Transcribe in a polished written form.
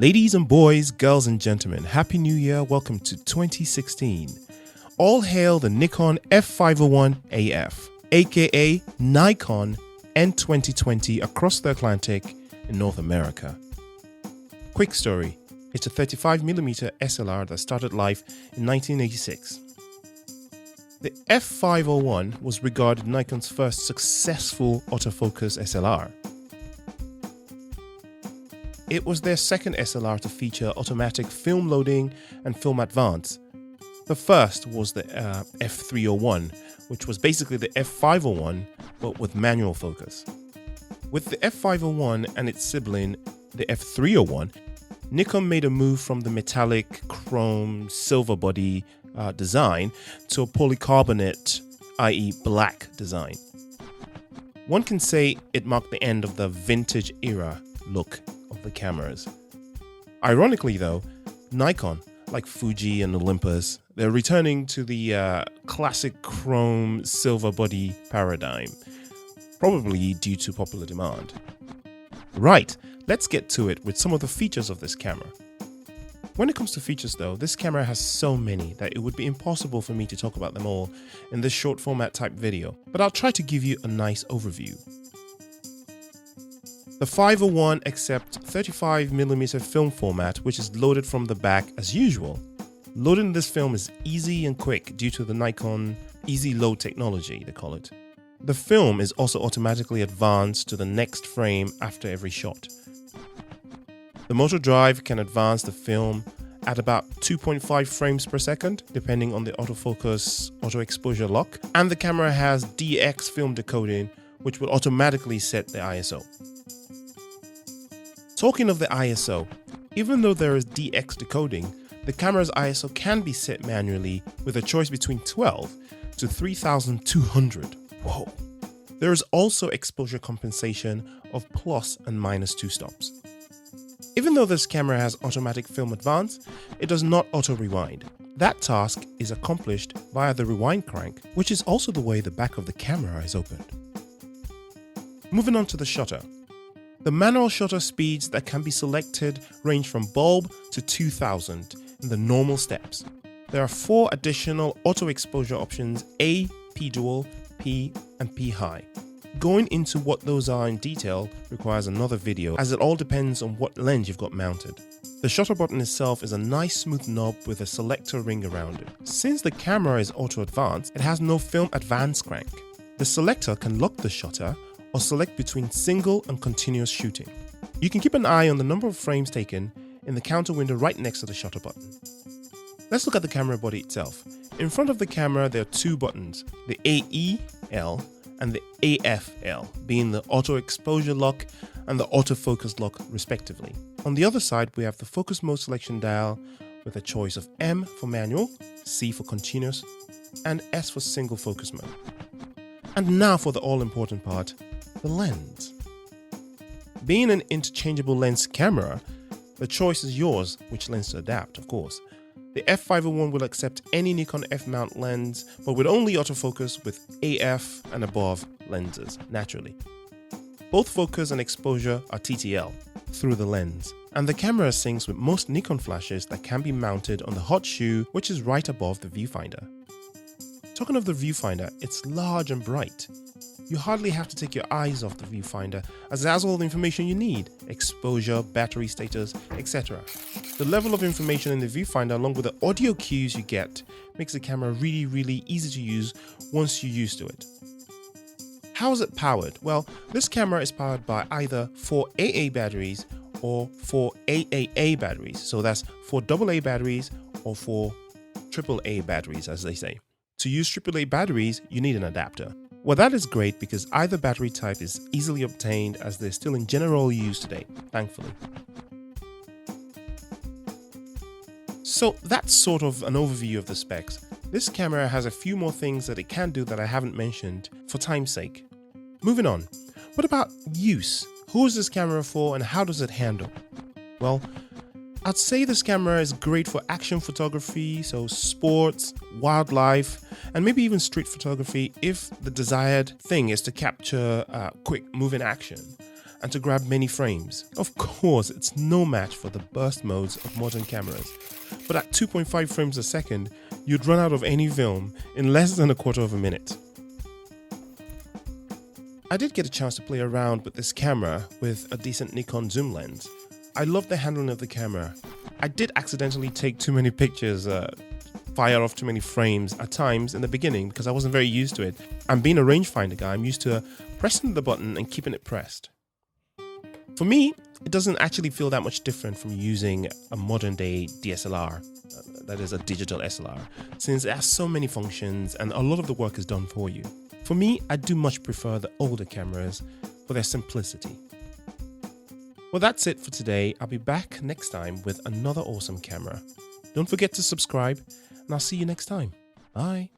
Ladies and boys, girls and gentlemen, Happy New Year, welcome to 2016. All hail the Nikon F-501 AF, aka Nikon N2020 across the Atlantic in North America. Quick story, it's a 35mm SLR that started life in 1986. The F-501 was regarded Nikon's first successful autofocus SLR. It was their second SLR to feature automatic film loading and film advance. The first was the F-301, which was basically the F-501 but with manual focus. With the F-501 and its sibling, the F-301, Nikon made a move from the metallic chrome silver body design to a polycarbonate, i.e. black design. One can say it marked the end of the vintage era look of the cameras. Ironically though, Nikon, like Fuji and Olympus, they're returning to the classic chrome silver body paradigm, probably due to popular demand. Right, let's get to it with some of the features of this camera. When it comes to features though, this camera has so many that it would be impossible for me to talk about them all in this short format type video, but I'll try to give you a nice overview. The 501 accepts 35mm film format, which is loaded from the back as usual. Loading this film is easy and quick due to the Nikon Easy Load technology, they call it. The film is also automatically advanced to the next frame after every shot. The motor drive can advance the film at about 2.5 frames per second, depending on the autofocus auto exposure lock, and the camera has DX film decoding, which will automatically set the ISO. Talking of the ISO, even though there is DX decoding, the camera's ISO can be set manually with a choice between 12 to 3200. Whoa! There is also exposure compensation of plus and minus 2 stops. Even though this camera has automatic film advance, it does not auto rewind. That task is accomplished via the rewind crank, which is also the way the back of the camera is opened. Moving on to the shutter. The manual shutter speeds that can be selected range from bulb to 2000 in the normal steps. There are 4 additional auto exposure options: A, P dual, P, and P high. Going into what those are in detail requires another video, as it all depends on what lens you've got mounted. The shutter button itself is a nice smooth knob with a selector ring around it. Since the camera is auto advanced, it has no film advance crank. The selector can lock the shutter or select between single and continuous shooting. You can keep an eye on the number of frames taken in the counter window right next to the shutter button. Let's look at the camera body itself. In front of the camera there are 2 buttons, the AEL and the AFL, being the auto exposure lock and the autofocus lock respectively. On the other side we have the focus mode selection dial with a choice of M for manual, C for continuous, and S for single focus mode. And now for the all-important part, the lens. Being an interchangeable lens camera, the choice is yours which lens to adapt, of course. The F-501 will accept any Nikon F-mount lens, but with only autofocus with AF and above lenses, naturally. Both focus and exposure are TTL through the lens, and the camera syncs with most Nikon flashes that can be mounted on the hot shoe, which is right above the viewfinder. Talking of the viewfinder, it's large and bright. You hardly have to take your eyes off the viewfinder, as it has all the information you need: exposure, battery status, etc. The level of information in the viewfinder, along with the audio cues you get, makes the camera really easy to use once you're used to it. How is it powered? Well, this camera is powered by either 4 AA batteries or 4 AAA batteries. So that's 4 AA batteries or 4 AAA batteries, as they say. To use AAA batteries, you need an adapter. Well, that is great because either battery type is easily obtained, as they're still in general use today, thankfully. So that's sort of an overview of the specs. This camera has a few more things that it can do that I haven't mentioned for time's sake. Moving on, what about use? Who is this camera for and how does it handle? Well, I'd say this camera is great for action photography, so sports, wildlife, and maybe even street photography if the desired thing is to capture quick moving action. and to grab many frames. Of course, it's no match for the burst modes of modern cameras, but at 2.5 frames a second, you'd run out of any film in less than a quarter of a minute. I did get a chance to play around with this camera with a decent Nikon zoom lens. I love the handling of the camera. I did accidentally take too many pictures, fire off too many frames at times in the beginning because I wasn't very used to it. And being a rangefinder guy, I'm used to pressing the button and keeping it pressed. For me, it doesn't actually feel that much different from using a modern day DSLR, that is a digital SLR, since it has so many functions and a lot of the work is done for you. For me, I do much prefer the older cameras for their simplicity. Well, that's it for today. I'll be back next time with another awesome camera. Don't forget to subscribe, and I'll see you next time. Bye.